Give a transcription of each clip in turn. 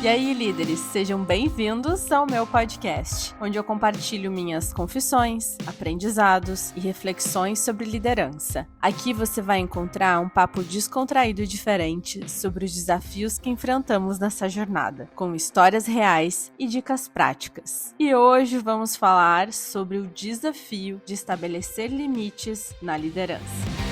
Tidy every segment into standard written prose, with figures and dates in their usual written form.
E aí, líderes, sejam bem-vindos ao meu podcast, onde eu compartilho minhas confissões, aprendizados e reflexões sobre liderança. Aqui você vai encontrar um papo descontraído e diferente sobre os desafios que enfrentamos nessa jornada, com histórias reais e dicas práticas. E hoje vamos falar sobre o desafio de estabelecer limites na liderança.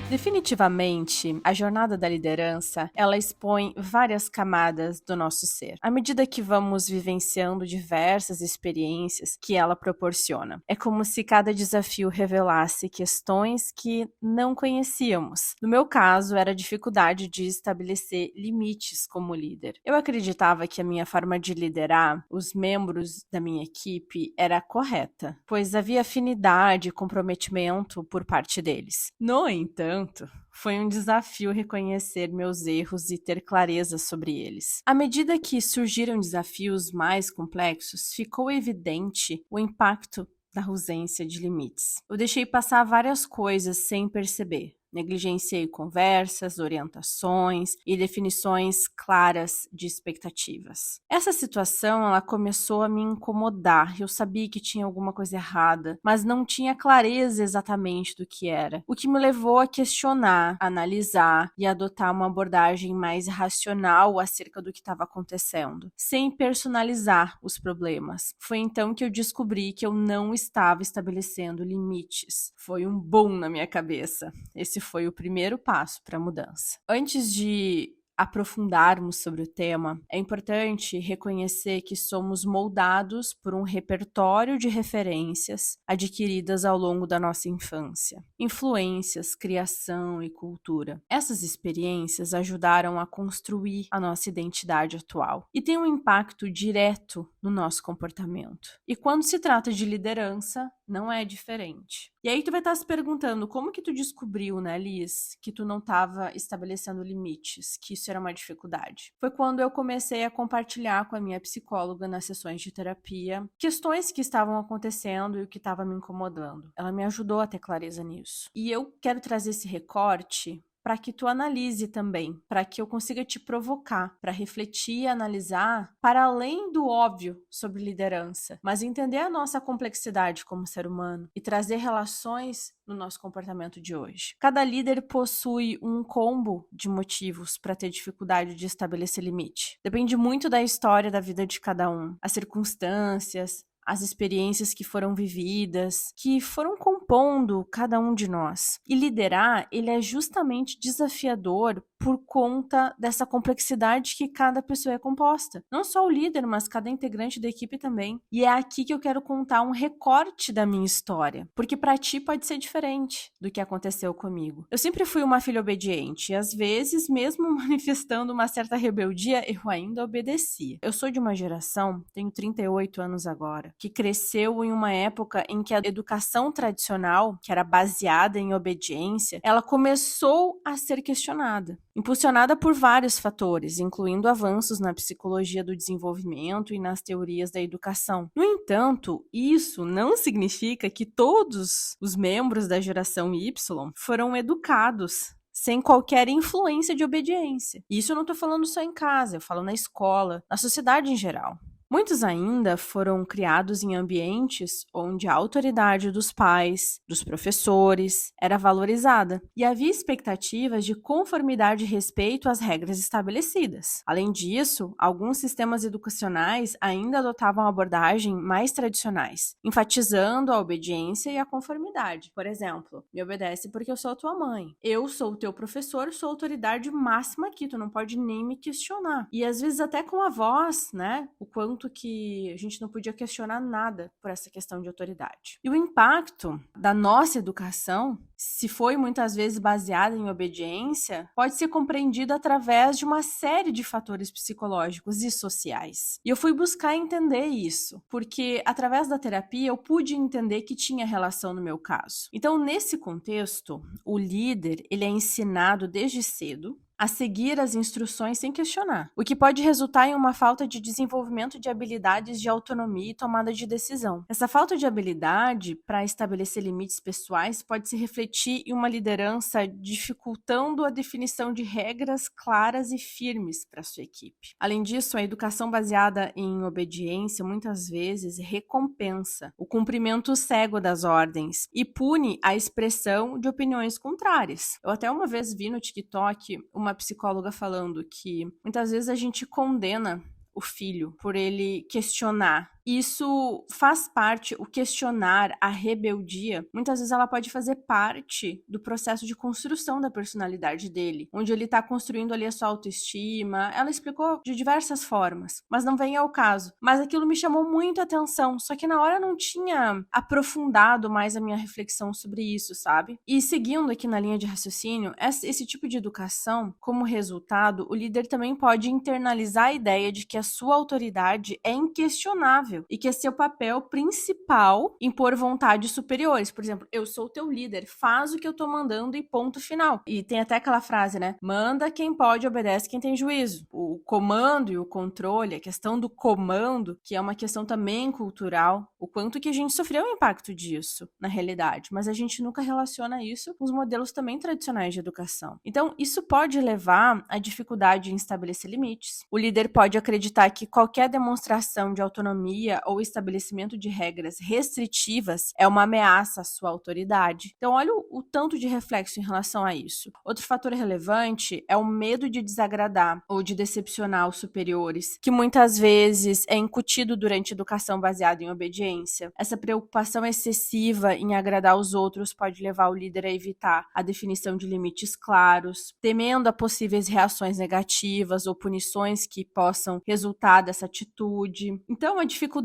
Definitivamente, a jornada da liderança, ela expõe várias camadas do nosso ser, à medida que vamos vivenciando diversas experiências que ela proporciona. É como se cada desafio revelasse questões que não conhecíamos. No meu caso, era a dificuldade de estabelecer limites como líder. Eu acreditava que a minha forma de liderar os membros da minha equipe era correta, pois havia afinidade e comprometimento por parte deles. No entanto, foi um desafio reconhecer meus erros e ter clareza sobre eles. À medida que surgiram desafios mais complexos, ficou evidente o impacto da ausência de limites. Eu deixei passar várias coisas sem perceber. Negligenciei conversas, orientações e definições claras de expectativas. Essa situação, ela começou a me incomodar. Eu sabia que tinha alguma coisa errada, mas não tinha clareza exatamente do que era. O que me levou a questionar, analisar e adotar uma abordagem mais racional acerca do que estava acontecendo, sem personalizar os problemas. Foi então que eu descobri que eu não estava estabelecendo limites. Foi um boom na minha cabeça. Esse foi o primeiro passo para a mudança. Antes de aprofundarmos sobre o tema, é importante reconhecer que somos moldados por um repertório de referências adquiridas ao longo da nossa infância. Influências, criação e cultura. Essas experiências ajudaram a construir a nossa identidade atual e têm um impacto direto no nosso comportamento. E quando se trata de liderança, não é diferente. E aí tu vai estar se perguntando, como que tu descobriu, né, Liz, que tu não estava estabelecendo limites, que isso era uma dificuldade? Foi quando eu comecei a compartilhar com a minha psicóloga nas sessões de terapia questões que estavam acontecendo e o que estava me incomodando. Ela me ajudou a ter clareza nisso. E eu quero trazer esse recorte para que tu analise também, para que eu consiga te provocar, para refletir e analisar para além do óbvio sobre liderança, mas entender a nossa complexidade como ser humano e trazer relações no nosso comportamento de hoje. Cada líder possui um combo de motivos para ter dificuldade de estabelecer limite. Depende muito da história da vida de cada um, as circunstâncias, as experiências que foram vividas, que foram compondo cada um de nós. E liderar, ele é justamente desafiador por conta dessa complexidade que cada pessoa é composta. Não só o líder, mas cada integrante da equipe também. E é aqui que eu quero contar um recorte da minha história, porque para ti pode ser diferente do que aconteceu comigo. Eu sempre fui uma filha obediente e às vezes, mesmo manifestando uma certa rebeldia, eu ainda obedecia. Eu sou de uma geração, tenho 38 anos agora, que cresceu em uma época em que a educação tradicional, que era baseada em obediência, ela começou a ser questionada, impulsionada por vários fatores, incluindo avanços na psicologia do desenvolvimento e nas teorias da educação. No entanto, isso não significa que todos os membros da geração Y foram educados sem qualquer influência de obediência. E isso eu não estou falando só em casa, eu falo na escola, na sociedade em geral. Muitos ainda foram criados em ambientes onde a autoridade dos pais, dos professores, era valorizada e havia expectativas de conformidade e respeito às regras estabelecidas. Além disso, alguns sistemas educacionais ainda adotavam abordagens mais tradicionais, enfatizando a obediência e a conformidade. Por exemplo, me obedece porque eu sou a tua mãe. Eu sou o teu professor, sou a autoridade máxima aqui, tu não pode nem me questionar. E às vezes até com a voz, né? O quanto que a gente não podia questionar nada por essa questão de autoridade. E o impacto da nossa educação, se foi muitas vezes baseada em obediência, pode ser compreendido através de uma série de fatores psicológicos e sociais. E eu fui buscar entender isso, porque através da terapia eu pude entender que tinha relação no meu caso. Então, nesse contexto, o líder, ele é ensinado desde cedo a seguir as instruções sem questionar, o que pode resultar em uma falta de desenvolvimento de habilidades de autonomia e tomada de decisão. Essa falta de habilidade para estabelecer limites pessoais pode se refletir em uma liderança dificultando a definição de regras claras e firmes para sua equipe. Além disso, a educação baseada em obediência muitas vezes recompensa o cumprimento cego das ordens e pune a expressão de opiniões contrárias. Eu até uma vez vi no TikTok uma psicóloga falando que muitas vezes a gente condena o filho por ele questionar. Isso faz parte, o questionar, a rebeldia, muitas vezes ela pode fazer parte do processo de construção da personalidade dele, onde ele está construindo ali a sua autoestima. Ela explicou de diversas formas, mas não vem ao caso. Mas aquilo me chamou muito a atenção, só que na hora eu não tinha aprofundado mais a minha reflexão sobre isso, sabe? E seguindo aqui na linha de raciocínio, esse tipo de educação, como resultado, o líder também pode internalizar a ideia de que a sua autoridade é inquestionável e que é seu papel principal impor vontades superiores. Por exemplo, eu sou teu líder, faz o que eu tô mandando e ponto final. E tem até aquela frase, né? Manda quem pode, obedece quem tem juízo. O comando e o controle, a questão do comando, que é uma questão também cultural, o quanto que a gente sofreu o impacto disso na realidade, mas a gente nunca relaciona isso com os modelos também tradicionais de educação. Então, isso pode levar à dificuldade em estabelecer limites. O líder pode acreditar que qualquer demonstração de autonomia ou estabelecimento de regras restritivas é uma ameaça à sua autoridade. Então, olha o tanto de reflexo em relação a isso. Outro fator relevante é o medo de desagradar ou de decepcionar os superiores, que muitas vezes é incutido durante a educação baseada em obediência. Essa preocupação excessiva em agradar os outros pode levar o líder a evitar a definição de limites claros, temendo a possíveis reações negativas ou punições que possam resultar dessa atitude. Então, a dificuldade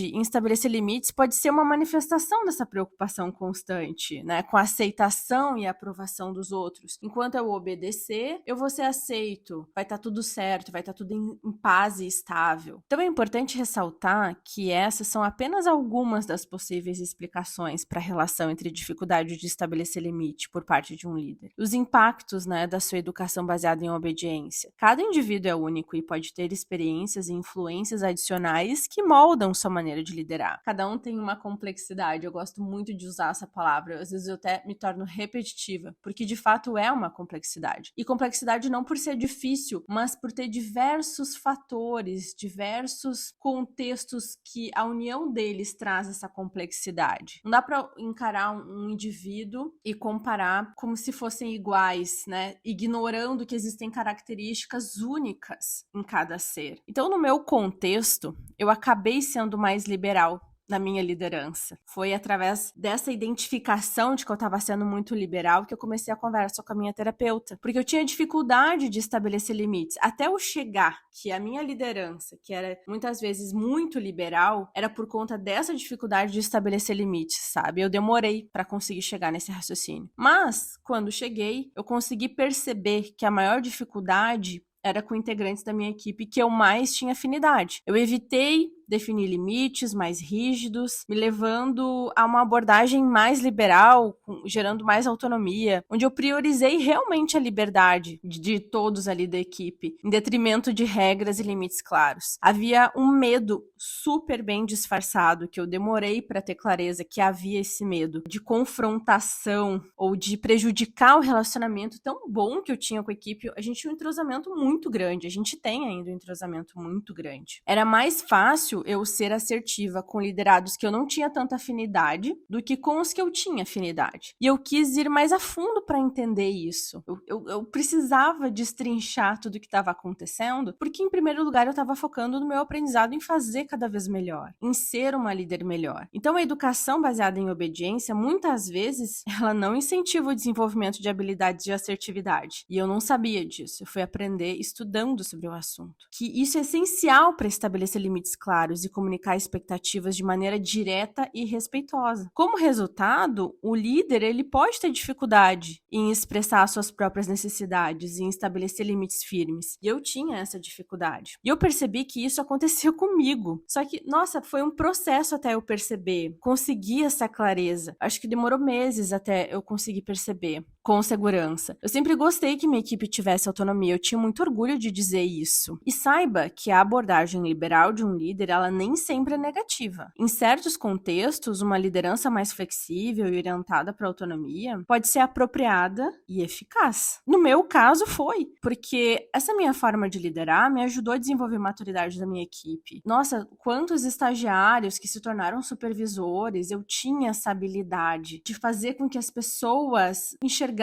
em estabelecer limites pode ser uma manifestação dessa preocupação constante, né, com a aceitação e a aprovação dos outros. Enquanto eu obedecer, eu vou ser aceito, vai estar tudo certo, vai estar tudo em paz e estável. Então é importante ressaltar que essas são apenas algumas das possíveis explicações para a relação entre dificuldade de estabelecer limite por parte de um líder. Os impactos, né, da sua educação baseada em obediência. Cada indivíduo é único e pode ter experiências e influências adicionais que moldam sua maneira de liderar. Cada um tem uma complexidade, eu gosto muito de usar essa palavra, às vezes eu até me torno repetitiva, porque de fato é uma complexidade. E complexidade não por ser difícil, mas por ter diversos fatores, diversos contextos que a união deles traz essa complexidade. Não dá para encarar um indivíduo e comparar como se fossem iguais, né? Ignorando que existem características únicas em cada ser. Então, no meu contexto, eu acabei sendo mais liberal na minha liderança. Foi através dessa identificação de que eu estava sendo muito liberal que eu comecei a conversa com a minha terapeuta, porque eu tinha dificuldade de estabelecer limites. Até eu chegar que a minha liderança, que era muitas vezes muito liberal, era por conta dessa dificuldade de estabelecer limites, sabe? Eu demorei para conseguir chegar nesse raciocínio. Mas, quando cheguei, eu consegui perceber que a maior dificuldade era com integrantes da minha equipe que eu mais tinha afinidade. Eu evitei definir limites mais rígidos, me levando a uma abordagem mais liberal, gerando mais autonomia, onde eu priorizei realmente a liberdade de todos ali da equipe, em detrimento de regras e limites claros. Havia um medo super bem disfarçado, que eu demorei para ter clareza que havia esse medo de confrontação ou de prejudicar o relacionamento tão bom que eu tinha com a equipe. A gente tinha um entrosamento muito grande, a gente tem ainda um entrosamento muito grande. Era mais fácil eu ser assertiva com liderados que eu não tinha tanta afinidade do que com os que eu tinha afinidade. E eu quis ir mais a fundo para entender isso. Eu precisava destrinchar tudo o que estava acontecendo, porque em primeiro lugar eu estava focando no meu aprendizado em fazer cada vez melhor, em ser uma líder melhor. Então a educação baseada em obediência, muitas vezes, ela não incentiva o desenvolvimento de habilidades de assertividade. E eu não sabia disso. Eu fui aprender estudando sobre o assunto. Que isso é essencial para estabelecer limites claros e comunicar expectativas de maneira direta e respeitosa. Como resultado, o líder ele pode ter dificuldade em expressar suas próprias necessidades e em estabelecer limites firmes. E eu tinha essa dificuldade. E eu percebi que isso acontecia comigo. Só que, nossa, foi um processo até eu perceber, conseguir essa clareza. Acho que demorou meses até eu conseguir perceber. com segurança. Eu sempre gostei que minha equipe tivesse autonomia, eu tinha muito orgulho de dizer isso. E saiba que a abordagem liberal de um líder, ela nem sempre é negativa. Em certos contextos, uma liderança mais flexível e orientada para a autonomia pode ser apropriada e eficaz. No meu caso, foi, porque essa minha forma de liderar me ajudou a desenvolver a maturidade da minha equipe. Nossa, quantos estagiários que se tornaram supervisores, eu tinha essa habilidade de fazer com que as pessoas enxergassem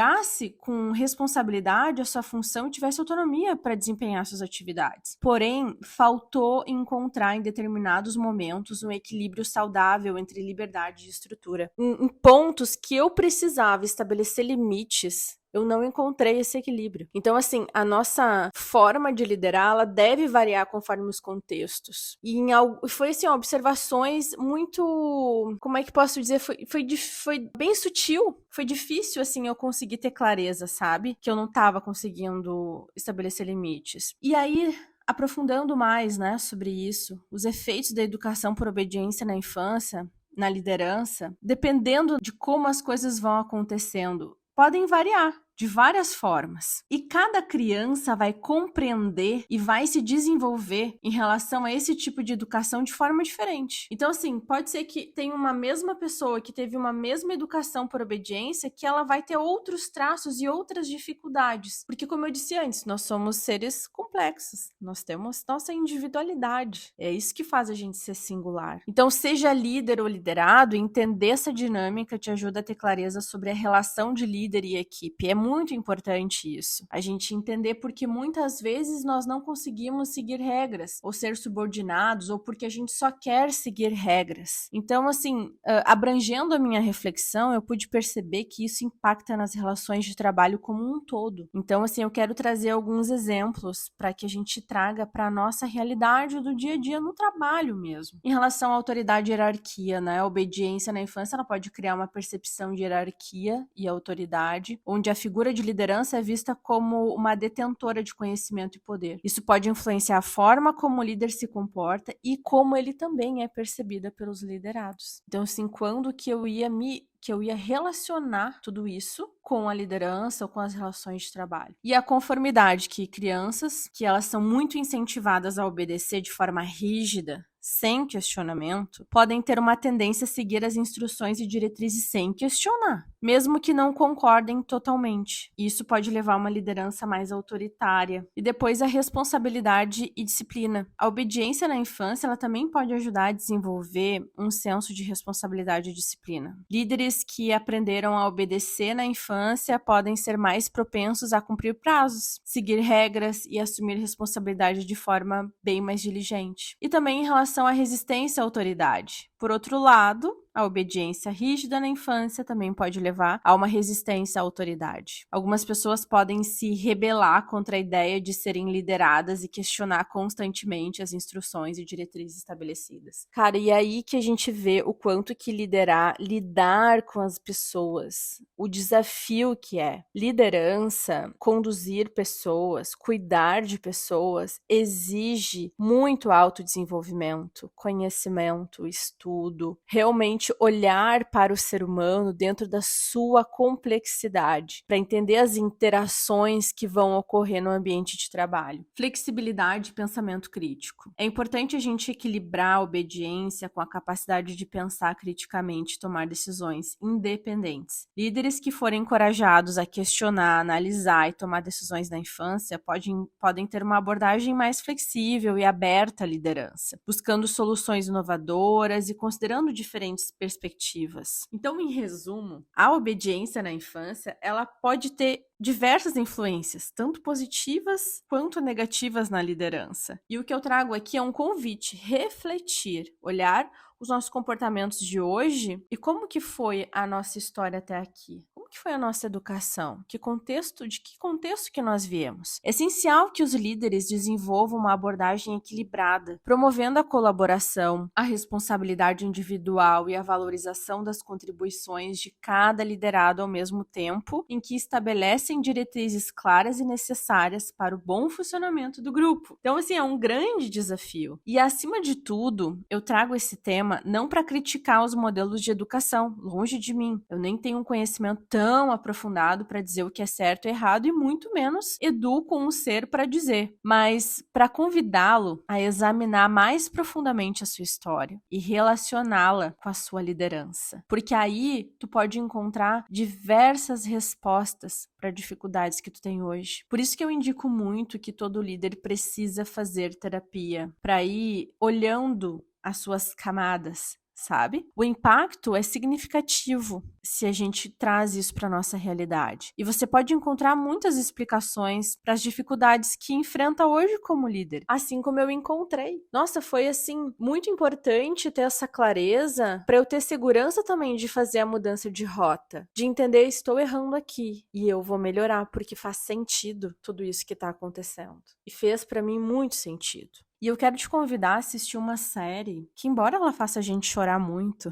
com responsabilidade a sua função e tivesse autonomia para desempenhar suas atividades. Porém, faltou encontrar em determinados momentos um equilíbrio saudável entre liberdade e estrutura. Em pontos que eu precisava estabelecer limites, eu não encontrei esse equilíbrio. Então, assim, a nossa forma de liderar, ela deve variar conforme os contextos. E foi, assim, observações muito... Como é que posso dizer? Foi bem sutil. Foi difícil, assim, eu conseguir ter clareza, sabe? Que eu não tava conseguindo estabelecer limites. E aí... Aprofundando mais, né, sobre isso, os efeitos da educação por obediência na infância, na liderança, dependendo de como as coisas vão acontecendo, podem variar de várias formas. E cada criança vai compreender e vai se desenvolver em relação a esse tipo de educação de forma diferente. Então, assim, pode ser que tenha uma mesma pessoa que teve uma mesma educação por obediência, que ela vai ter outros traços e outras dificuldades. Porque, como eu disse antes, nós somos seres complexos. Nós temos nossa individualidade. É isso que faz a gente ser singular. Então, seja líder ou liderado, entender essa dinâmica te ajuda a ter clareza sobre a relação de líder e equipe. É muito importante isso. A gente entender porque muitas vezes nós não conseguimos seguir regras, ou ser subordinados, ou porque a gente só quer seguir regras. Então, assim, abrangendo a minha reflexão, eu pude perceber que isso impacta nas relações de trabalho como um todo. Então, assim, eu quero trazer alguns exemplos para que a gente traga para a nossa realidade do dia a dia no trabalho mesmo. Em relação à autoridade e hierarquia, né? A obediência na infância, ela pode criar uma percepção de hierarquia e autoridade, onde a figura de liderança é vista como uma detentora de conhecimento e poder. Isso pode influenciar a forma como o líder se comporta e como ele também é percebido pelos liderados. Então, assim, quando que eu ia relacionar tudo isso com a liderança ou com as relações de trabalho. E a conformidade, que crianças, que elas são muito incentivadas a obedecer de forma rígida, sem questionamento, podem ter uma tendência a seguir as instruções e diretrizes sem questionar, mesmo que não concordem totalmente. Isso pode levar a uma liderança mais autoritária. E depois a responsabilidade e disciplina. A obediência na infância, ela também pode ajudar a desenvolver um senso de responsabilidade e disciplina. Líderes que aprenderam a obedecer na infância podem ser mais propensos a cumprir prazos, seguir regras e assumir responsabilidade de forma bem mais diligente. E também em relação à resistência à autoridade. Por outro lado, a obediência rígida na infância também pode levar a uma resistência à autoridade. Algumas pessoas podem se rebelar contra a ideia de serem lideradas e questionar constantemente as instruções e diretrizes estabelecidas. Cara, e aí que a gente vê o quanto que lidar com as pessoas, o desafio que é. Liderança, conduzir pessoas, cuidar de pessoas, exige muito autodesenvolvimento, conhecimento, estudo, realmente olhar para o ser humano dentro da sua complexidade, para entender as interações que vão ocorrer no ambiente de trabalho. Flexibilidade e pensamento crítico. É importante a gente equilibrar a obediência com a capacidade de pensar criticamente e tomar decisões independentes. Líderes que forem encorajados a questionar, analisar e tomar decisões na infância podem ter uma abordagem mais flexível e aberta à liderança, buscando soluções inovadoras e considerando diferentes perspectivas. Então, em resumo, a obediência na infância, ela pode ter diversas influências, tanto positivas quanto negativas na liderança. E o que eu trago aqui é um convite, refletir, olhar os nossos comportamentos de hoje e como que foi a nossa história até aqui. Como que foi a nossa educação? De que contexto que nós viemos? É essencial que os líderes desenvolvam uma abordagem equilibrada, promovendo a colaboração, a responsabilidade individual e a valorização das contribuições de cada liderado ao mesmo tempo, em que estabelecem diretrizes claras e necessárias para o bom funcionamento do grupo. Então, assim, é um grande desafio. E, acima de tudo, eu trago esse tema não para criticar os modelos de educação, longe de mim. Eu nem tenho um conhecimento tão aprofundado para dizer o que é certo e errado e muito menos educo um ser para dizer, mas para convidá-lo a examinar mais profundamente a sua história e relacioná-la com a sua liderança. Porque aí tu pode encontrar diversas respostas para dificuldades que tu tem hoje. Por isso que eu indico muito que todo líder precisa fazer terapia, para ir olhando as suas camadas, sabe? O impacto é significativo se a gente traz isso para nossa realidade. E você pode encontrar muitas explicações para as dificuldades que enfrenta hoje como líder, assim como eu encontrei. Nossa, foi assim muito importante ter essa clareza para eu ter segurança também de fazer a mudança de rota, de entender estou errando aqui e eu vou melhorar porque faz sentido tudo isso que está acontecendo. E fez para mim muito sentido. E eu quero te convidar a assistir uma série que, embora ela faça a gente chorar muito,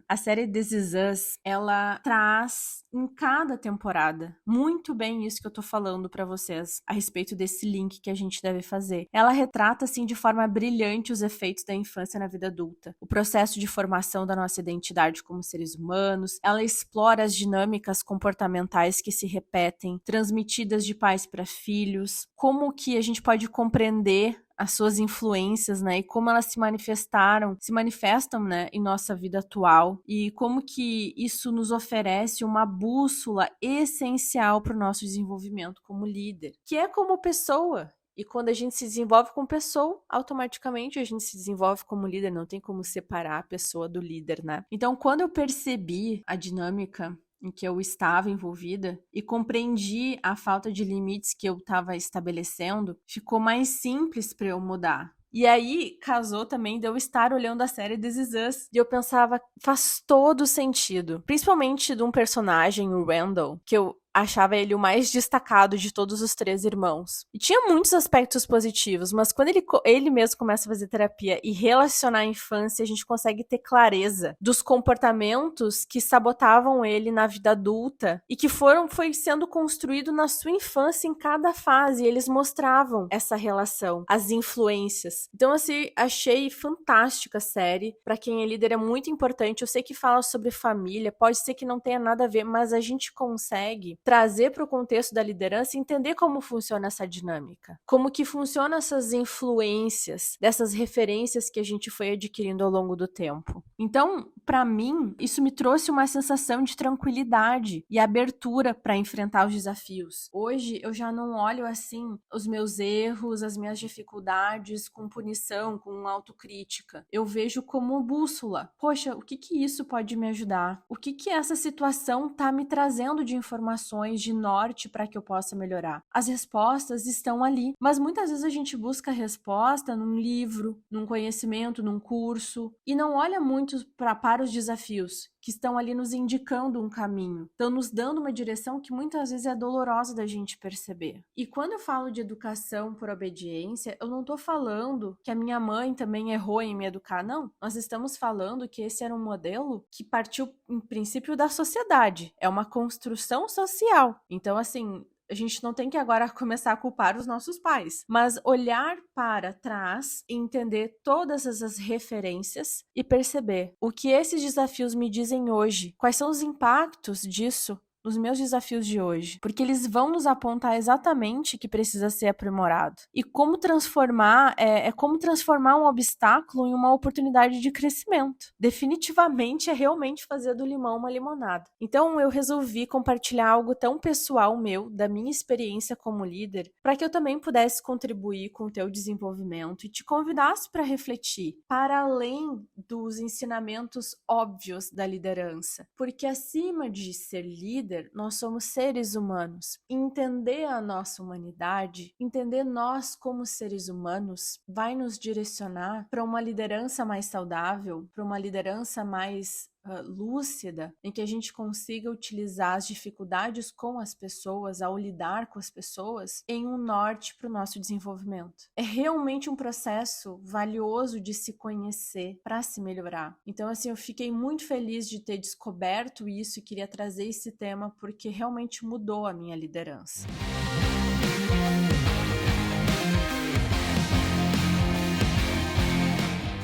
a série This Is Us, ela traz em cada temporada muito bem isso que eu tô falando pra vocês a respeito desse link que a gente deve fazer. Ela retrata, assim, de forma brilhante os efeitos da infância na vida adulta, o processo de formação da nossa identidade como seres humanos. Ela explora as dinâmicas comportamentais que se repetem, transmitidas de pais para filhos, como que a gente pode compreender as suas influências, né, e como elas se manifestam, né, em nossa vida atual, e como que isso nos oferece uma bússola essencial para o nosso desenvolvimento como líder, que é como pessoa. E quando a gente se desenvolve como pessoa, automaticamente a gente se desenvolve como líder, não tem como separar a pessoa do líder, né? Então, quando eu percebi a dinâmica em que eu estava envolvida e compreendi a falta de limites que eu estava estabelecendo, ficou mais simples para eu mudar. E aí, casou também de eu estar olhando a série This Is Us. E eu pensava, faz todo sentido. Principalmente de um personagem, o Randall, que eu achava ele o mais destacado de todos os 3 irmãos. E tinha muitos aspectos positivos, mas quando ele mesmo começa a fazer terapia e relacionar a infância, a gente consegue ter clareza dos comportamentos que sabotavam ele na vida adulta e que foi sendo construído na sua infância em cada fase. E eles mostravam essa relação, as influências. Então, assim, achei fantástica a série. Pra quem é líder é muito importante. Eu sei que fala sobre família, pode ser que não tenha nada a ver, mas a gente consegue trazer para o contexto da liderança e entender como funciona essa dinâmica, como que funcionam essas influências, dessas referências que a gente foi adquirindo ao longo do tempo. Então, para mim, isso me trouxe uma sensação de tranquilidade e abertura para enfrentar os desafios. Hoje, eu já não olho assim os meus erros, as minhas dificuldades com punição, com autocrítica. Eu vejo como bússola. Poxa, o que isso pode me ajudar? O que essa situação tá me trazendo de informações, de norte para que eu possa melhorar? As respostas estão ali, mas muitas vezes a gente busca a resposta num livro, num conhecimento, num curso, e não olha muito para os desafios que estão ali nos indicando um caminho, estão nos dando uma direção que muitas vezes é dolorosa da gente perceber. E quando eu falo de educação por obediência, eu não estou falando que a minha mãe também errou em me educar, não. Nós estamos falando que esse era um modelo que partiu, em princípio, da sociedade. É uma construção social. Então, assim, a gente não tem que agora começar a culpar os nossos pais, mas olhar para trás e entender todas essas referências e perceber o que esses desafios me dizem hoje, quais são os impactos disso nos meus desafios de hoje, porque eles vão nos apontar exatamente o que precisa ser aprimorado. E como transformar, como transformar um obstáculo em uma oportunidade de crescimento. Definitivamente é realmente fazer do limão uma limonada. Então eu resolvi compartilhar algo tão pessoal meu, da minha experiência como líder, para que eu também pudesse contribuir com o teu desenvolvimento e te convidasse para refletir, para além dos ensinamentos óbvios da liderança. Porque acima de ser líder, nós somos seres humanos. Entender a nossa humanidade, entender nós como seres humanos, vai nos direcionar para uma liderança mais saudável, para uma liderança mais lúcida, em que a gente consiga utilizar as dificuldades com as pessoas, ao lidar com as pessoas, em um norte para o nosso desenvolvimento. É realmente um processo valioso de se conhecer para se melhorar. Então, assim, eu fiquei muito feliz de ter descoberto isso e queria trazer esse tema porque realmente mudou a minha liderança.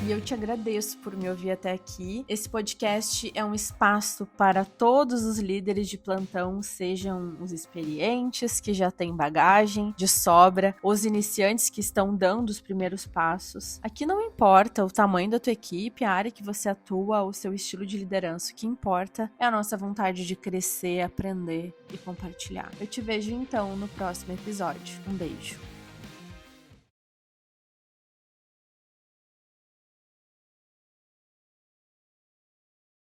E eu te agradeço por me ouvir até aqui. Esse podcast é um espaço para todos os líderes de plantão, sejam os experientes que já têm bagagem de sobra, os iniciantes que estão dando os primeiros passos. Aqui não importa o tamanho da tua equipe, a área que você atua, o seu estilo de liderança. O que importa é a nossa vontade de crescer, aprender e compartilhar. Eu te vejo então no próximo episódio. Um beijo.